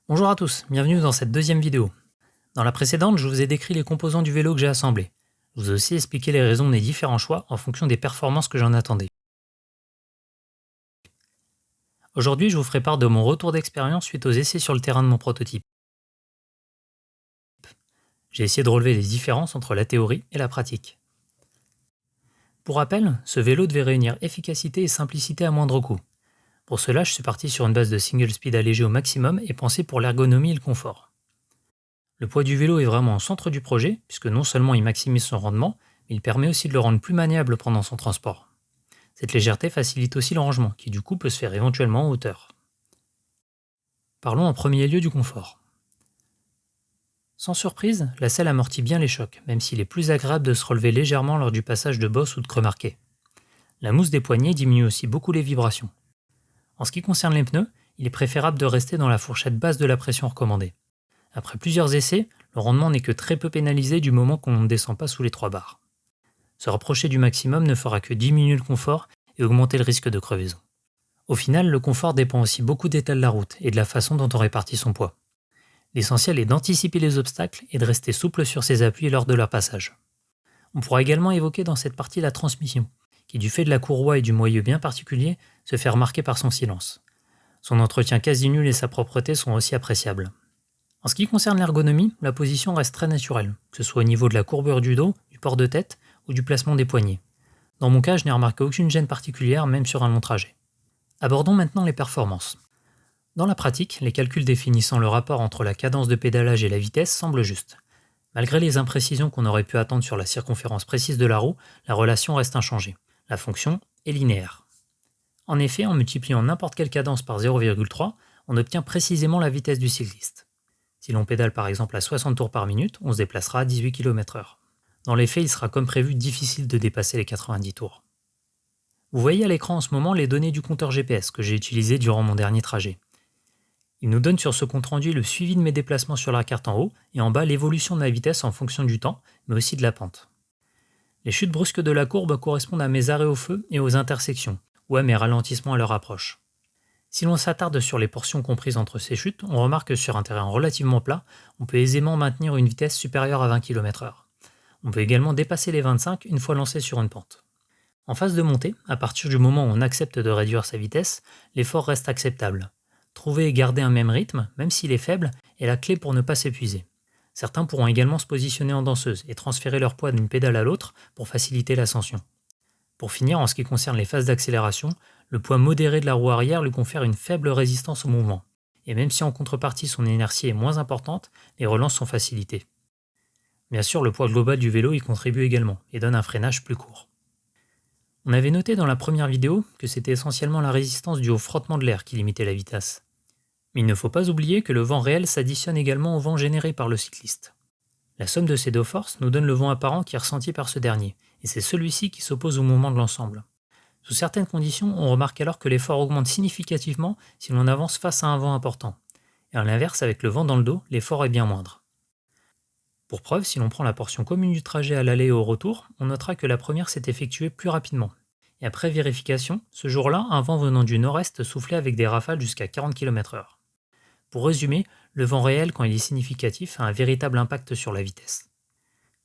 Bonjour à tous, bienvenue dans cette deuxième vidéo. Dans la précédente, je vous ai décrit les composants du vélo que j'ai assemblés. Je vous ai aussi expliqué les raisons des différents choix en fonction des performances que j'en attendais. Aujourd'hui, je vous ferai part de mon retour d'expérience suite aux essais sur le terrain de mon prototype. J'ai essayé de relever les différences entre la théorie et la pratique. Pour rappel, ce vélo devait réunir efficacité et simplicité à moindre coût. Pour cela, je suis parti sur une base de single speed allégé au maximum et pensé pour l'ergonomie et le confort. Le poids du vélo est vraiment au centre du projet, puisque non seulement il maximise son rendement, mais il permet aussi de le rendre plus maniable pendant son transport. Cette légèreté facilite aussi le rangement, qui du coup peut se faire éventuellement en hauteur. Parlons en premier lieu du confort. Sans surprise, la selle amortit bien les chocs, même s'il est plus agréable de se relever légèrement lors du passage de bosses ou de creux marqués. La mousse des poignets diminue aussi beaucoup les vibrations. En ce qui concerne les pneus, il est préférable de rester dans la fourchette basse de la pression recommandée. Après plusieurs essais, le rendement n'est que très peu pénalisé du moment qu'on ne descend pas sous les 3 bars. Se rapprocher du maximum ne fera que diminuer le confort et augmenter le risque de crevaison. Au final, le confort dépend aussi beaucoup d'état de la route et de la façon dont on répartit son poids. L'essentiel est d'anticiper les obstacles et de rester souple sur ses appuis lors de leur passage. On pourra également évoquer dans cette partie la transmission, qui du fait de la courroie et du moyeu bien particulier, se fait remarquer par son silence. Son entretien quasi nul et sa propreté sont aussi appréciables. En ce qui concerne l'ergonomie, la position reste très naturelle, que ce soit au niveau de la courbure du dos, du port de tête ou du placement des poignets. Dans mon cas, je n'ai remarqué aucune gêne particulière, même sur un long trajet. Abordons maintenant les performances. Dans la pratique, les calculs définissant le rapport entre la cadence de pédalage et la vitesse semblent justes. Malgré les imprécisions qu'on aurait pu attendre sur la circonférence précise de la roue, la relation reste inchangée. La fonction est linéaire. En effet, en multipliant n'importe quelle cadence par 0,3, on obtient précisément la vitesse du cycliste. Si l'on pédale par exemple à 60 tours par minute, on se déplacera à 18 km/h. Dans les faits, il sera comme prévu difficile de dépasser les 90 tours. Vous voyez à l'écran en ce moment les données du compteur GPS que j'ai utilisé durant mon dernier trajet. Il nous donne sur ce compte-rendu le suivi de mes déplacements sur la carte en haut et en bas l'évolution de ma vitesse en fonction du temps, mais aussi de la pente. Les chutes brusques de la courbe correspondent à mes arrêts au feu et aux intersections, ou à mes ralentissements à leur approche. Si l'on s'attarde sur les portions comprises entre ces chutes, on remarque que sur un terrain relativement plat, on peut aisément maintenir une vitesse supérieure à 20 km/h. On peut également dépasser les 25 une fois lancé sur une pente. En phase de montée, à partir du moment où on accepte de réduire sa vitesse, l'effort reste acceptable. Trouver et garder un même rythme, même s'il est faible, est la clé pour ne pas s'épuiser. Certains pourront également se positionner en danseuse et transférer leur poids d'une pédale à l'autre pour faciliter l'ascension. Pour finir, en ce qui concerne les phases d'accélération, le poids modéré de la roue arrière lui confère une faible résistance au mouvement. Et même si en contrepartie son inertie est moins importante, les relances sont facilitées. Bien sûr, le poids global du vélo y contribue également et donne un freinage plus court. On avait noté dans la première vidéo que c'était essentiellement la résistance due au frottement de l'air qui limitait la vitesse. Mais il ne faut pas oublier que le vent réel s'additionne également au vent généré par le cycliste. La somme de ces deux forces nous donne le vent apparent qui est ressenti par ce dernier, et c'est celui-ci qui s'oppose au mouvement de l'ensemble. Sous certaines conditions, on remarque alors que l'effort augmente significativement si l'on avance face à un vent important. Et à l'inverse, avec le vent dans le dos, l'effort est bien moindre. Pour preuve, si l'on prend la portion commune du trajet à l'aller et au retour, on notera que la première s'est effectuée plus rapidement. Et après vérification, ce jour-là, un vent venant du nord-est soufflait avec des rafales jusqu'à 40 km/h. Pour résumer, le vent réel, quand il est significatif, a un véritable impact sur la vitesse.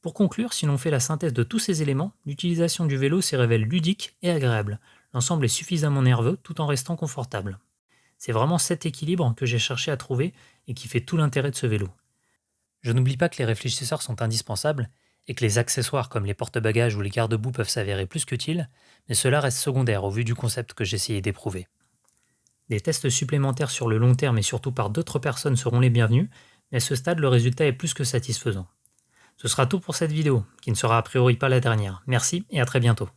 Pour conclure, si l'on fait la synthèse de tous ces éléments, l'utilisation du vélo se révèle ludique et agréable. L'ensemble est suffisamment nerveux tout en restant confortable. C'est vraiment cet équilibre que j'ai cherché à trouver et qui fait tout l'intérêt de ce vélo. Je n'oublie pas que les réfléchisseurs sont indispensables et que les accessoires comme les porte-bagages ou les garde-boue peuvent s'avérer plus qu'utiles, mais cela reste secondaire au vu du concept que j'essayais d'éprouver. Des tests supplémentaires sur le long terme et surtout par d'autres personnes seront les bienvenus, mais à ce stade le résultat est plus que satisfaisant. Ce sera tout pour cette vidéo, qui ne sera a priori pas la dernière. Merci et à très bientôt.